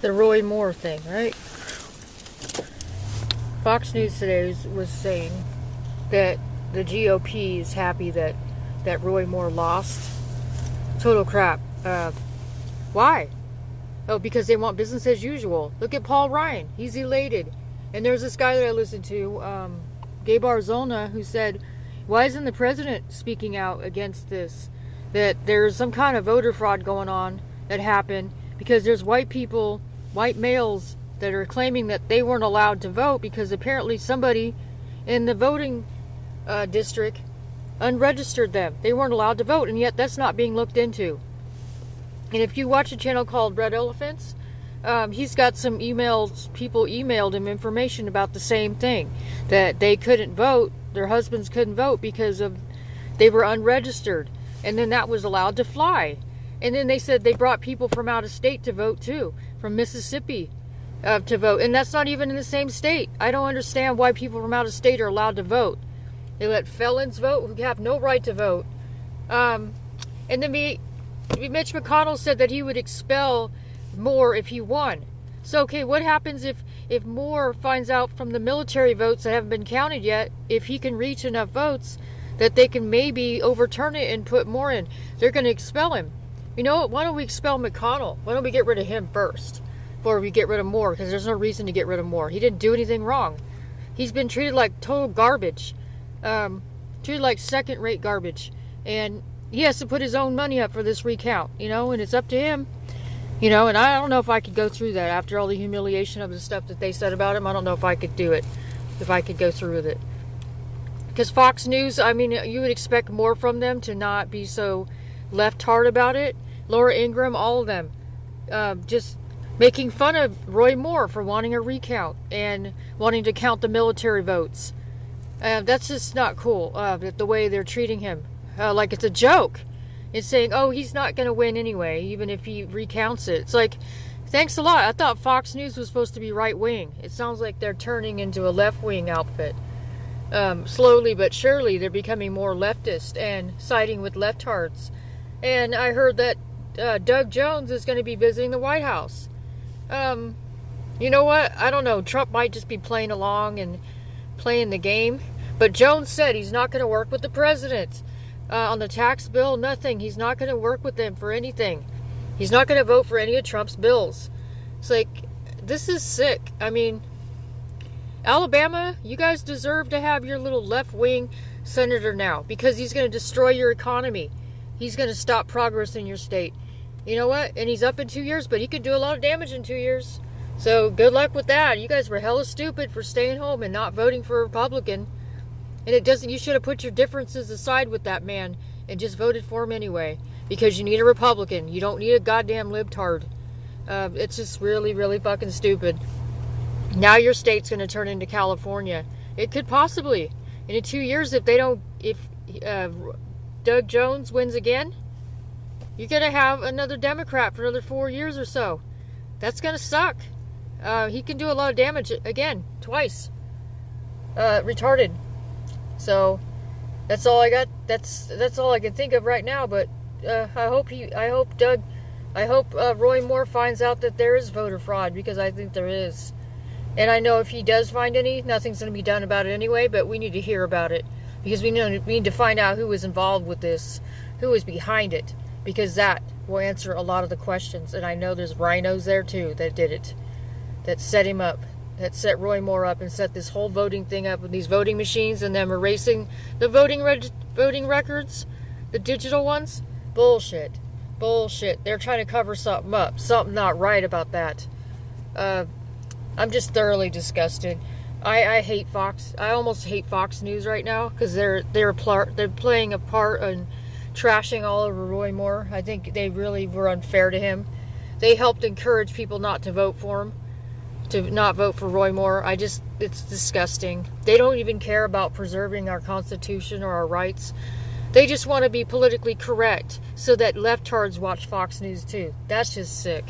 The Roy Moore thing, right? Fox News today was saying that the GOP is happy that Roy Moore lost. Total crap. Why? Oh, because they want business as usual. Look at Paul Ryan. He's elated. And there's this guy that I listened to, Gabe Arizona, who said, why isn't the president speaking out against this? That there's some kind of voter fraud going on that happened because there's white people, white males, that are claiming that they weren't allowed to vote because apparently somebody in the voting district unregistered them. They weren't allowed to vote, and yet that's not being looked into. And if you watch a channel called Red Elephants, he's got some emails. People emailed him information about the same thing, that they couldn't vote, their husbands couldn't vote because of they were unregistered, and then that was allowed to fly. And then they said they brought people from out of state to vote too, from Mississippi to vote, and that's not even in the same state. I don't understand why people from out of state are allowed to vote. They let felons vote who have no right to vote. And then Mitch McConnell said that he would expel Moore if he won. So, okay, what happens if Moore finds out from the military votes that haven't been counted yet, if he can reach enough votes that they can maybe overturn it and put Moore in? They're going to expel him. You know what? Why don't we expel McConnell? Why don't we get rid of him first before we get rid of Moore? Because there's no reason to get rid of Moore. He didn't do anything wrong. He's been treated like total garbage. Treated like second-rate garbage. And he has to put his own money up for this recount, and it's up to him. And I don't know if I could go through that after all the humiliation of the stuff that they said about him. I don't know if I could do it, if I could go through with it. Because Fox News, you would expect more from them to not be so left-hard about it. Laura Ingraham, all of them, just making fun of Roy Moore for wanting a recount and wanting to count the military votes. That's just not cool, the way they're treating him. Like it's a joke. It's saying, oh, he's not going to win anyway, even if he recounts it. It's like, thanks a lot. I thought Fox News was supposed to be right-wing. It sounds like they're turning into a left-wing outfit. Slowly but surely, they're becoming more leftist and siding with leftards. And I heard that Doug Jones is going to be visiting the White House. You know what? I don't know. Trump might just be playing along and playing the game. But Jones said he's not going to work with the president. On the tax bill, nothing. He's not going to work with them for anything. He's not going to vote for any of Trump's bills. It's like, this is sick. Alabama, you guys deserve to have your little left-wing senator now, because he's going to destroy your economy. He's going to stop progress in your state. You know what? And he's up in 2 years, but he could do a lot of damage in 2 years. So good luck with that. You guys were hella stupid for staying home and not voting for a Republican. And you should have put your differences aside with that man and just voted for him anyway. Because you need a Republican. You don't need a goddamn libtard. It's just really, really fucking stupid. Now your state's going to turn into California. It could possibly. And in 2 years, if Doug Jones wins again, you're going to have another Democrat for another 4 years or so. That's going to suck. He can do a lot of damage again, twice. Retarded. So that's all I got. That's all I can think of right now. But I hope Roy Moore finds out that there is voter fraud, because I think there is. And I know if he does find any, nothing's going to be done about it anyway. But we need to hear about it, because we need to find out who was involved with this, who is behind it, because that will answer a lot of the questions. And I know there's rhinos there too that did it, that set him up. That set Roy Moore up and set this whole voting thing up with these voting machines and them erasing the voting records, the digital ones. Bullshit. They're trying to cover something up. Something not right about that. I'm just thoroughly disgusted. I hate Fox. I almost hate Fox News right now, because they're playing a part in trashing all over Roy Moore. I think they really were unfair to him. They helped encourage people not to vote for him. To not vote for Roy Moore. It's disgusting. They don't even care about preserving our Constitution or our rights. They just want to be politically correct so that leftards watch Fox News too. That's just sick.